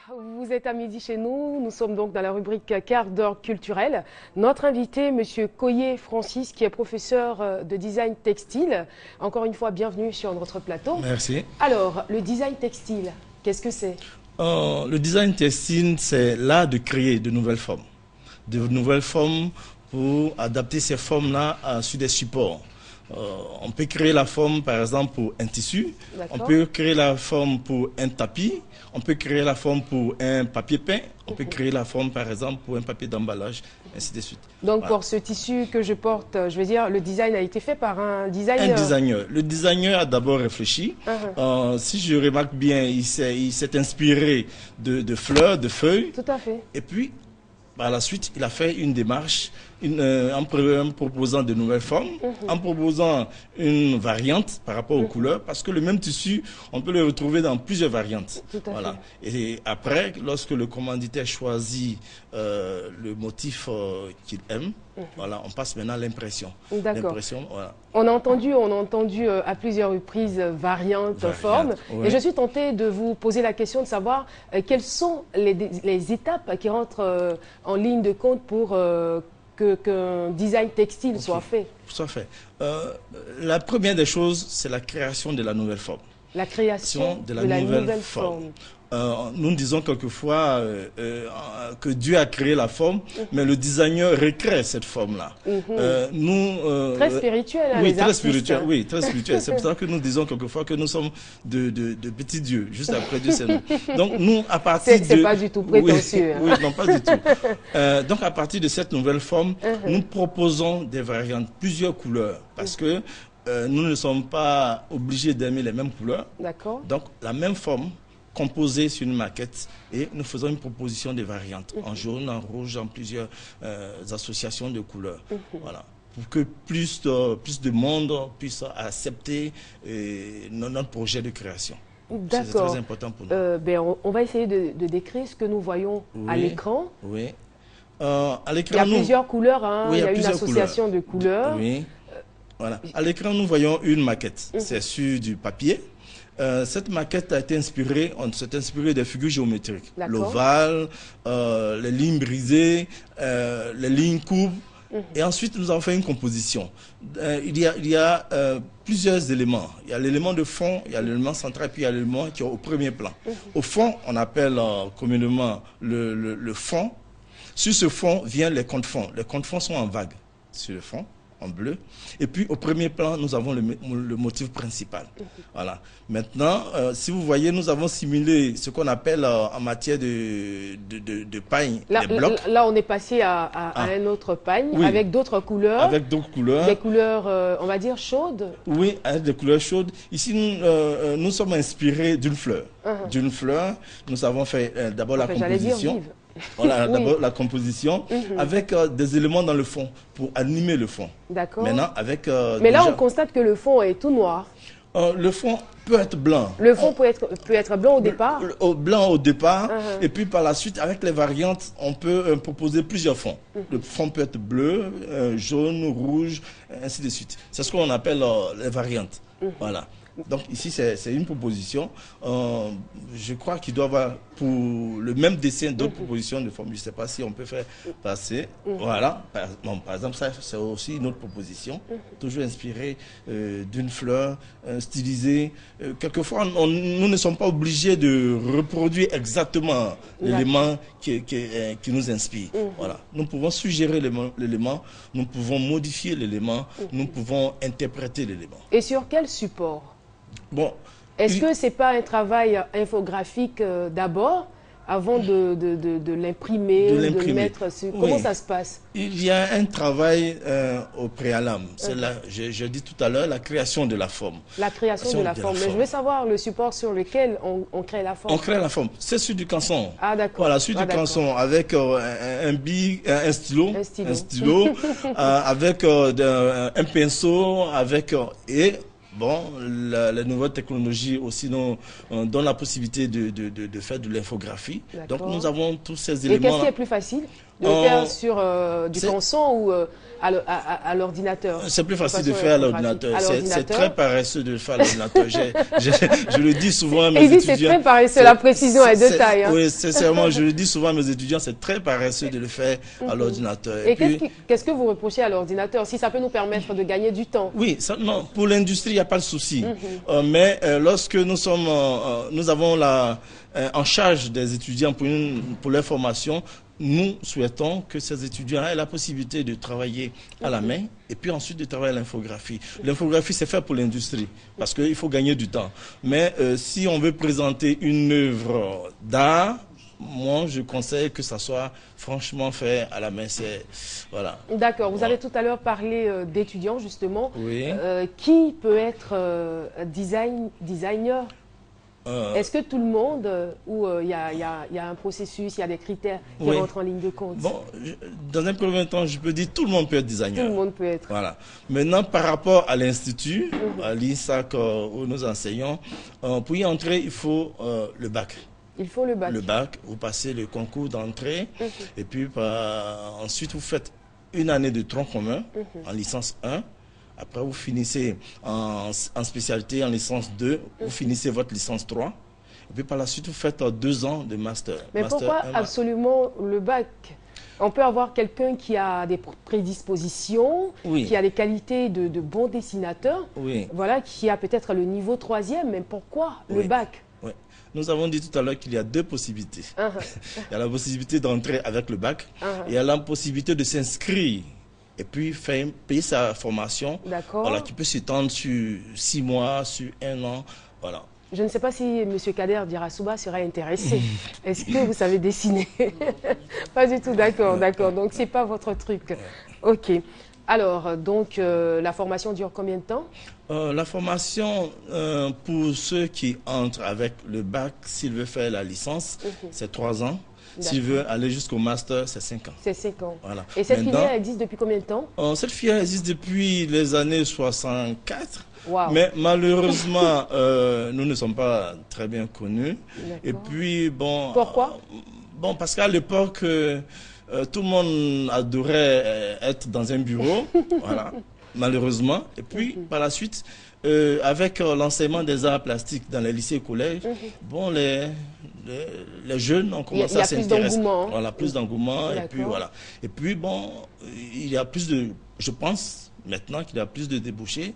Vous êtes à midi chez nous. Nous sommes donc dans la rubrique quart d'heure culturel. Notre invité, Monsieur Koye Francis, qui est professeur de design textile. Encore une fois, bienvenue sur notre plateau. Merci. Alors, le design textile, qu'est-ce que c'est? Le design textile, c'est l'art de créer de nouvelles formes. De nouvelles formes pour adapter ces formes-là sur des supports. On peut créer la forme, par exemple, pour un tissu. On peut créer la forme pour un tapis. On peut créer la forme pour un papier peint. On peut créer la forme, par exemple, pour un papier d'emballage, ainsi de suite. Donc, voilà. Pour ce tissu que je porte, je veux dire, le design a été fait par un designer. Un designer. Le designer a d'abord réfléchi. Si je remarque bien, il s'est inspiré de fleurs, de feuilles. Tout à fait. Et puis, par la suite, il a fait une démarche en proposant de nouvelles formes, en proposant une variante par rapport aux couleurs, parce que le même tissu, on peut le retrouver dans plusieurs variantes. Voilà. Et après, lorsque le commanditaire choisit le motif qu'il aime, voilà, on passe maintenant à l'impression. D'accord. Voilà. On a entendu à plusieurs reprises variantes, formes. Oui. Et je suis tentée de vous poser la question de savoir quelles sont les étapes qui rentrent en ligne de compte pour qu'un design textile soit fait. Soit fait. La première des choses, c'est la création de la nouvelle forme. La création de la nouvelle forme. Nous disons quelquefois que Dieu a créé la forme, mais le designer recrée cette forme-là. Très spirituel, hein, oui, les très artistes, spirituel, hein. Oui, très spirituel. C'est pour ça que nous disons quelquefois que nous sommes de petits dieux, juste après Dieu, c'est nous. Donc nous, à partir de... C'est pas du tout prétentieux. Oui, non, pas du tout. Donc à partir de cette nouvelle forme, nous proposons des variantes, plusieurs couleurs, parce que nous ne sommes pas obligés d'aimer les mêmes couleurs. D'accord. Donc la même forme, composée sur une maquette, et nous faisons une proposition de variantes en jaune, en rouge, en plusieurs associations de couleurs. Voilà. Pour que plus de monde puisse accepter notre projet de création. C'est très important pour nous. On va essayer de décrire ce que nous voyons à l'écran. Oui. À l'écran, il y a plusieurs couleurs, hein. Oui, il y a une association de couleurs. Oui. Voilà. À l'écran, nous voyons une maquette. C'est sur du papier. Cette maquette a été inspirée, on s'est inspiré des figures géométriques. L'ovale, les lignes brisées, les lignes courbes. Et ensuite, nous avons fait une composition. Il y a plusieurs éléments. Il y a l'élément de fond, il y a l'élément central, puis il y a l'élément qui est au premier plan. Au fond, on appelle communément le fond. Sur ce fond viennent les contrefonds. Les contrefonds sont en vague sur le fond, en bleu. Et puis au premier plan, nous avons le motif principal. Voilà. Maintenant, si vous voyez, nous avons simulé ce qu'on appelle en matière de pagne, les blocs. Là, on est passé à un autre pagne, avec d'autres couleurs. Avec d'autres couleurs. Des couleurs, on va dire, chaudes. Oui, avec des couleurs chaudes. Ici, nous sommes inspirés d'une fleur. D'une fleur, nous avons fait d'abord la composition. Voilà, d'abord la composition avec des éléments dans le fond pour animer le fond. D'accord. Maintenant, avec. Mais là, on constate que le fond est tout noir. Le fond peut être blanc. Le fond peut être blanc au départ. Blanc au départ. Et puis par la suite, avec les variantes, on peut proposer plusieurs fonds. Le fond peut être bleu, jaune, rouge, ainsi de suite. C'est ce qu'on appelle les variantes. Voilà. Donc ici, c'est une proposition. Je crois qu'il doit y avoir pour le même dessin d'autres propositions de forme. Je ne sais pas si on peut faire passer. Voilà. Par exemple, ça, c'est aussi une autre proposition. Toujours inspirée d'une fleur, stylisée. Quelquefois, nous ne sommes pas obligés de reproduire exactement l'élément qui nous inspire. Voilà. Nous pouvons suggérer l'élément, nous pouvons modifier l'élément, nous pouvons interpréter l'élément. Et sur quel support? Bon, est-ce que ce n'est pas un travail infographique d'abord, avant de l'imprimer, de le mettre sur... Comment ça se passe? Il y a un travail au préalable. C'est là, je dis tout à l'heure, la création de la forme. La création de la forme. Mais je veux savoir le support sur lequel on crée la forme. On crée la forme. C'est sur du canson. Ah, d'accord. Voilà, sur du canson, avec un stylo. Avec un pinceau, et... Bon, les nouvelles technologies aussi nous donnent la possibilité de faire de l'infographie. Donc nous avons tous ces éléments. Et qu'est-ce qui est plus facile? De le faire sur du canson ou à l'ordinateur? C'est plus facile de faire à l'ordinateur. C'est très paresseux de le faire à l'ordinateur. Je le dis souvent à mes étudiants. C'est très paresseux, la précision est de taille. Hein. Oui, sincèrement, je le dis souvent à mes étudiants, c'est très paresseux de le faire à l'ordinateur. Et qu'est-ce que vous reprochez à l'ordinateur, si ça peut nous permettre de gagner du temps? Oui, non, pour l'industrie, il n'y a pas de souci. Mais lorsque nous avons en charge des étudiants pour leur formation, nous souhaitons que ces étudiants aient la possibilité de travailler à la main et puis ensuite de travailler à l'infographie. L'infographie, c'est fait pour l'industrie parce qu'il faut gagner du temps. Mais si on veut présenter une œuvre d'art, moi, je conseille que ça soit franchement fait à la main. Voilà. D'accord. Vous avez tout à l'heure parlé d'étudiants, justement. Oui. Qui peut être designer? Est-ce que tout le monde, ou il y a un processus, il y a des critères qui rentrent en ligne de compte? Bon, dans un premier temps, je peux dire tout le monde peut être designer. Tout le monde peut être. Voilà. Maintenant, par rapport à l'Institut, à l'INSAC où nous enseignons, pour y entrer, il faut le bac. Il faut le bac. Le bac, vous passez le concours d'entrée, et puis ensuite vous faites une année de tronc commun en licence 1. Après, vous finissez en spécialité, en licence 2, vous finissez votre licence 3. Et puis par la suite, vous faites 2 ans de master. Mais pourquoi absolument le bac? On peut avoir quelqu'un qui a des prédispositions, qui a des qualités de bon dessinateur, voilà, qui a peut-être le niveau 3e, mais pourquoi le bac? Nous avons dit tout à l'heure qu'il y a 2 possibilités. Il y a la possibilité d'entrer avec le bac, et il y a la possibilité de s'inscrire et puis payer sa formation, voilà, qui peut s'étendre sur 6 mois, sur 1 an, voilà. Je ne sais pas si M. Kader Dirasouba serait intéressé. Est-ce que vous savez dessiner? Pas du tout, d'accord. Donc c'est pas votre truc. Ok. Alors, donc, la formation dure combien de temps? La formation, pour ceux qui entrent avec le bac, s'ils veulent faire la licence, c'est 3 ans. S'il veut aller jusqu'au master, c'est 5 ans. C'est 5 ans. Voilà. Et cette filière existe depuis combien de temps? Cette filière existe depuis les années 64. Wow. Mais malheureusement, nous ne sommes pas très bien connus. Et puis, bon... Pourquoi? Bon, parce qu'à l'époque, tout le monde adorait être dans un bureau. Voilà. Malheureusement. Et puis, par la suite... avec l'enseignement des arts plastiques dans les lycées et collèges, bon, les jeunes ont commencé à s'intéresser. Voilà, plus d'engouement. Et puis, voilà. Et puis, bon, il y a plus de... Je pense maintenant qu'il y a plus de débouchés.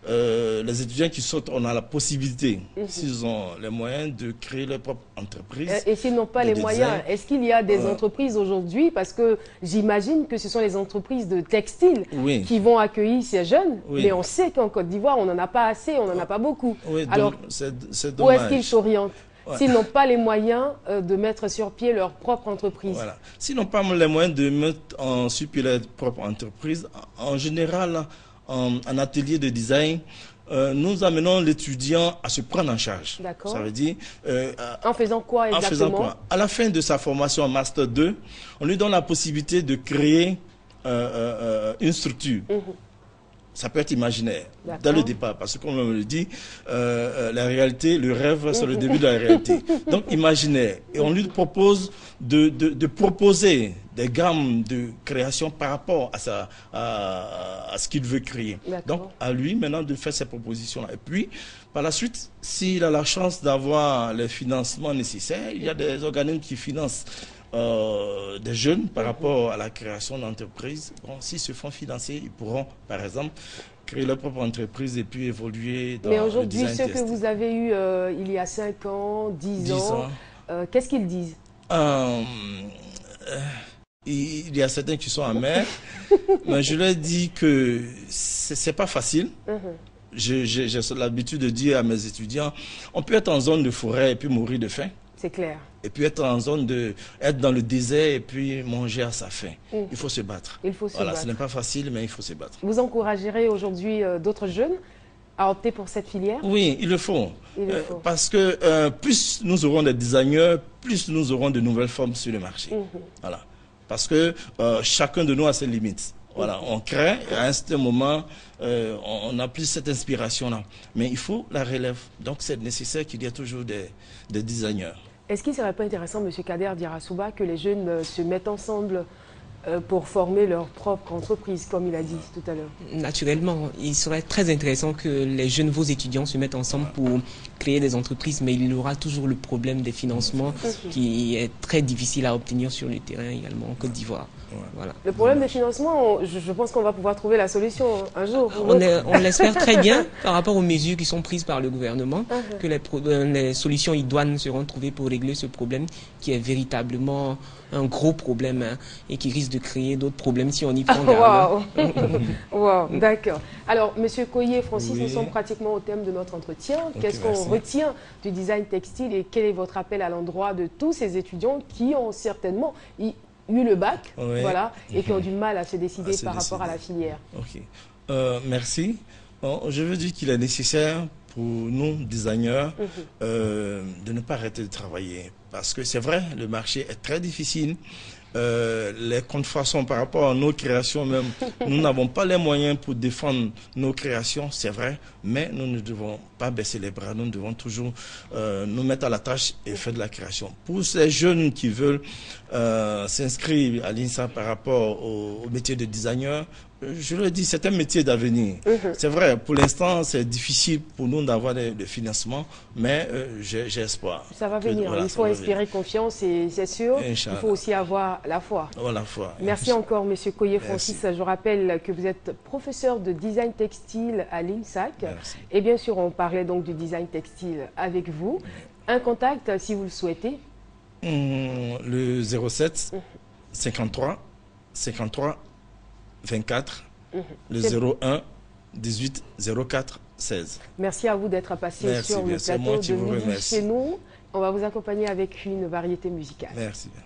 Les étudiants qui sortent, on a la possibilité, s'ils ont les moyens, de créer leur propre entreprise. Et s'ils n'ont pas les moyens, est-ce qu'il y a des entreprises aujourd'hui? Parce que j'imagine que ce sont les entreprises de textile qui vont accueillir ces jeunes. Mais on sait qu'en Côte d'Ivoire, on n'en a pas assez, on n'en a pas beaucoup. Alors, c'est où est-ce qu'ils s'orientent? S'ils n'ont pas les moyens de mettre sur pied leur propre entreprise. Voilà. S'ils n'ont pas les moyens de mettre sur pied leur propre entreprise, en général, en atelier de design, nous amenons l'étudiant à se prendre en charge. D'accord. Ça veut dire... en faisant quoi exactement? En faisant quoi? À la fin de sa formation en Master 2, on lui donne la possibilité de créer une structure. Ça peut être imaginaire, dès le départ, parce que comme on le dit, la réalité, le rêve, c'est le début de la réalité. Donc imaginaire. Et on lui propose de proposer des gammes de création par rapport à ce qu'il veut créer. Donc à lui maintenant de faire ces propositions-là. Et puis, par la suite, s'il a la chance d'avoir les financements nécessaires, il y a des organismes qui financent des jeunes par rapport à la création d'entreprises. Bon, s'ils se font financer, ils pourront, par exemple, créer leur propre entreprise et puis évoluer dans le design. Mais aujourd'hui, ceux que vous avez eus il y a 5 ans, 10 ans, qu'est-ce qu'ils disent? Il y a certains qui sont amers, mais je leur dis que c'est pas facile. J'ai l'habitude de dire à mes étudiants, on peut être en zone de forêt et puis mourir de faim. C'est clair. Et puis être en zone être dans le désert et puis manger à sa faim. Il faut se battre. Il faut se battre. Ce n'est pas facile, mais il faut se battre. Vous encouragerez aujourd'hui d'autres jeunes à opter pour cette filière? Oui, il le faut. Parce que plus nous aurons des designers, plus nous aurons de nouvelles formes sur le marché. Voilà. Parce que chacun de nous a ses limites. Voilà, on crée, et à un certain moment, on n'a plus cette inspiration-là. Mais il faut la relève. Donc c'est nécessaire qu'il y ait toujours des designers. Est-ce qu'il ne serait pas intéressant, M. Kader Dirasouba, que les jeunes se mettent ensemble pour former leur propre entreprise, comme il a dit tout à l'heure. Naturellement, il serait très intéressant que les jeunes nouveaux étudiants se mettent ensemble pour créer des entreprises, mais il y aura toujours le problème des financements qui est très difficile à obtenir sur le terrain également en Côte d'Ivoire. Voilà. Le problème des financements, je pense qu'on va pouvoir trouver la solution un jour. On l'espère très bien par rapport aux mesures qui sont prises par le gouvernement, que les solutions idoines seront trouvées pour régler ce problème qui est véritablement un gros problème et qui risque de créer d'autres problèmes si on y prend garde. Wow, d'accord. Alors, Monsieur Koye, Francis, nous sommes pratiquement au thème de notre entretien. Qu'est-ce qu'on retient du design textile et quel est votre appel à l'endroit de tous ces étudiants qui ont certainement eu le bac, voilà, et qui ont du mal à se décider par rapport à la filière? Merci. Bon, je veux dire qu'il est nécessaire pour nous, designers, de ne pas arrêter de travailler. Parce que c'est vrai, le marché est très difficile. Les contrefaçons par rapport à nos créations même, nous n'avons pas les moyens pour défendre nos créations, c'est vrai, mais nous ne devons pas baisser les bras, nous devons toujours nous mettre à la tâche et faire de la création. Pour ces jeunes qui veulent s'inscrire à l'INSA par rapport au métier de designer, je le dis, c'est un métier d'avenir. C'est vrai, pour l'instant, c'est difficile pour nous d'avoir le financement, mais j'ai espoir. Ça va venir, il faut inspirer confiance et c'est sûr, il faut aussi avoir la foi. La foi. Merci encore, Monsieur Koye Francis. Je rappelle que vous êtes professeur de design textile à l'INSAC. Et bien sûr, on parlait donc du design textile avec vous. Un contact, si vous le souhaitez. Le 07 53 53 24, le 01 18 04 16. Merci à vous d'être passé sur le plateau de Midi chez nous. On va vous accompagner avec une variété musicale. Merci bien.